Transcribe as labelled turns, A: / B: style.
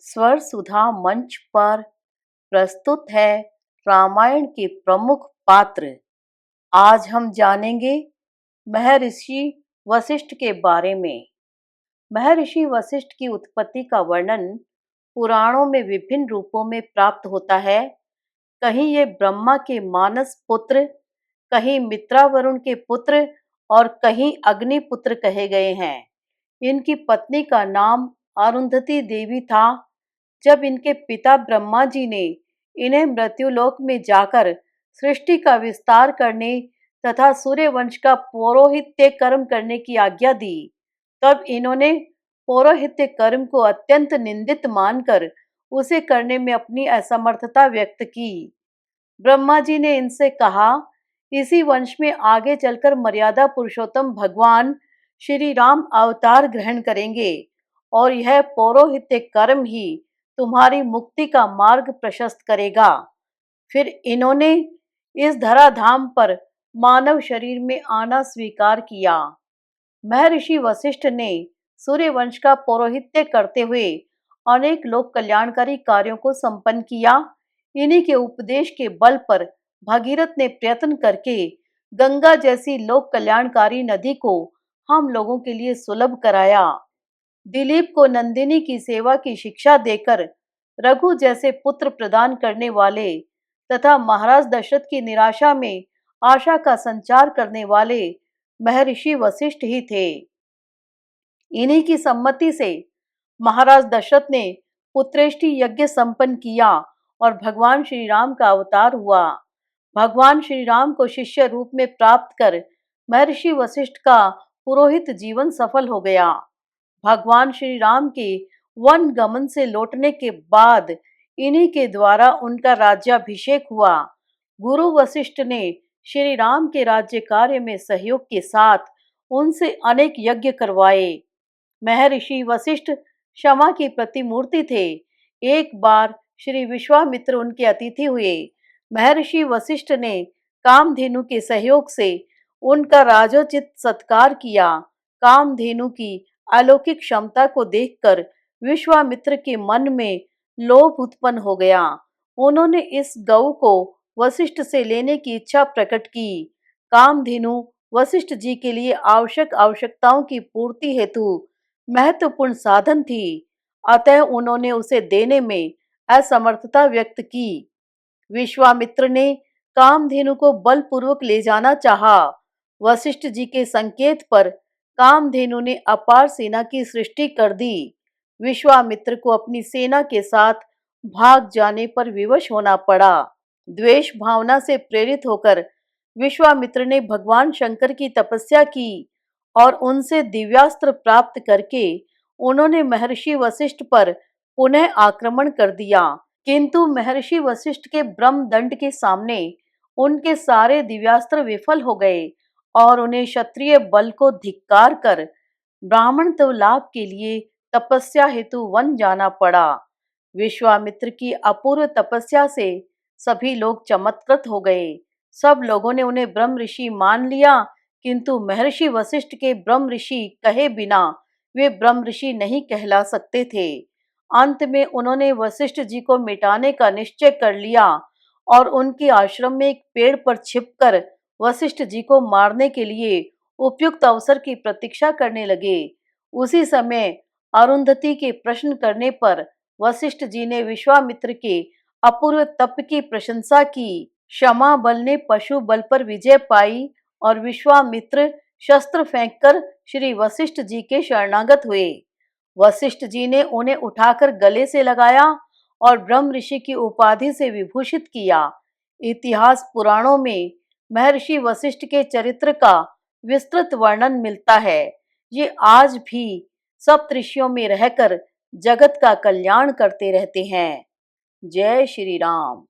A: स्वर सुधा मंच पर प्रस्तुत है रामायण के प्रमुख पात्र। आज हम जानेंगे महर्षि वशिष्ठ के बारे में। महर्षि वशिष्ठ की उत्पत्ति का वर्णन पुराणों में विभिन्न रूपों में प्राप्त होता है। कहीं ये ब्रह्मा के मानस पुत्र, कहीं मित्रावरुण के पुत्र और कहीं अग्निपुत्र कहे गए हैं। इनकी पत्नी का नाम अरुंधति देवी था। जब इनके पिता ब्रह्मा जी ने इन्हें मृत्युलोक में जाकर सृष्टि का विस्तार करने तथा सूर्य वंश का पौरोहित्य कर्म करने की आज्ञा दी, तब इन्होंने पौरोहित्य कर्म को अत्यंत निंदित मानकर उसे करने में अपनी असमर्थता व्यक्त की। ब्रह्मा जी ने इनसे कहा, इसी वंश में आगे चलकर मर्यादा पुरुषोत्तम भगवान श्री राम अवतार ग्रहण करेंगे और यह पौरोहित्य कर्म ही तुम्हारी मुक्ति का मार्ग प्रशस्त करेगा। फिर इन्होंने इस धराधाम पर मानव शरीर में आना स्वीकार किया। महर्षि वशिष्ठ ने सूर्यवंश का पौरोहित्य करते हुए अनेक लोक कल्याणकारी कार्यों को संपन्न किया। इन्हीं के उपदेश के बल पर भगीरथ ने प्रयत्न करके गंगा जैसी लोक कल्याणकारी नदी को हम लोगों के लिए सुलभ कराया। दिलीप को नंदिनी की सेवा की शिक्षा देकर रघु जैसे पुत्र प्रदान करने वाले तथा महाराज दशरथ की निराशा में आशा का संचार करने वाले महर्षि वशिष्ठ ही थे। इन्हीं की सम्मति से महाराज दशरथ ने पुत्रेष्टि यज्ञ संपन्न किया और भगवान श्री राम का अवतार हुआ। भगवान श्री राम को शिष्य रूप में प्राप्त कर महर्षि वशिष्ठ का पुरोहित जीवन सफल हो गया। भगवान श्री राम के वन गमन से लौटने के बाद इन्हीं के द्वारा उनका राज्याभिषेक हुआ। गुरु वशिष्ठ ने श्री राम के राज्य कार्य में सहयोग के साथ उनसे अनेक यज्ञ करवाए। महर्षि वशिष्ठ क्षमा की प्रतिमूर्ति थे। एक बार श्री विश्वामित्र उनके अतिथि हुए। महर्षि वशिष्ठ ने कामधेनु के सहयोग से उनका राजोचित सत्कार किया। कामधेनु की अलौकिक क्षमता को देखकर विश्वामित्र के मन में लोभ उत्पन्न हो गया। उन्होंने इस गौ को वशिष्ठ से लेने की इच्छा प्रकट की। कामधेनु वशिष्ठ जी के लिए आवश्यकताओं की पूर्ति हेतु महत्वपूर्ण साधन थी, अतः उन्होंने उसे देने में असमर्थता व्यक्त की। विश्वामित्र ने कामधेनु को बलपूर्वक ले जाना चाहा। वशिष्ठ जी के संकेत पर कामधेनु ने अपार सेना की सृष्टि कर दी। विश्वामित्र को अपनी सेना के साथ भाग जाने पर विवश होना पड़ा। द्वेष भावना से प्रेरित होकर विश्वामित्र ने भगवान शंकर की तपस्या की और उनसे दिव्यास्त्र प्राप्त करके उन्होंने महर्षि वशिष्ठ पर पुनः आक्रमण कर दिया। किंतु महर्षि वशिष्ठ के ब्रह्मदंड के सामने उनके सारे दिव्यास्त्र विफल हो गए और उन्हें क्षत्रिय बल को धिक्कार कर ब्राह्मणत्व लाभ के लिए तपस्या हेतु वन जाना पड़ा। विश्वामित्र की अपूर्व तपस्या से सभी लोग चमत्कृत हो गए। सब लोगों ने उन्हें ब्रह्म ऋषि मान लिया, किंतु महर्षि वशिष्ठ के ब्रह्म ऋषि कहे बिना वे ब्रह्म ऋषि नहीं कहला सकते थे। अंत में उन्होंने वशिष्ठ जी को मिटाने का निश्चय कर लिया और उनके आश्रम में एक पेड़ पर छिपकर वशिष्ठ जी को मारने के लिए उपयुक्त अवसर की प्रतीक्षा करने लगे। उसी समय अरुंधति के प्रश्न करने पर वशिष्ठ जी ने विश्वामित्र के अपूर्व तप की प्रशंसा की। क्षमा बल ने पशु बल पर विजय पाई और विश्वामित्र शस्त्र फेंककर श्री वशिष्ठ जी के शरणागत हुए। वशिष्ठ जी ने उन्हें उठाकर गले से लगाया और ब्रह्म ऋषि की उपाधि से विभूषित किया। इतिहास पुराणों में महर्षि वशिष्ठ के चरित्र का विस्तृत वर्णन मिलता है। ये आज भी सप्तऋषियों में रहकर जगत का कल्याण करते रहते हैं। जय श्री राम।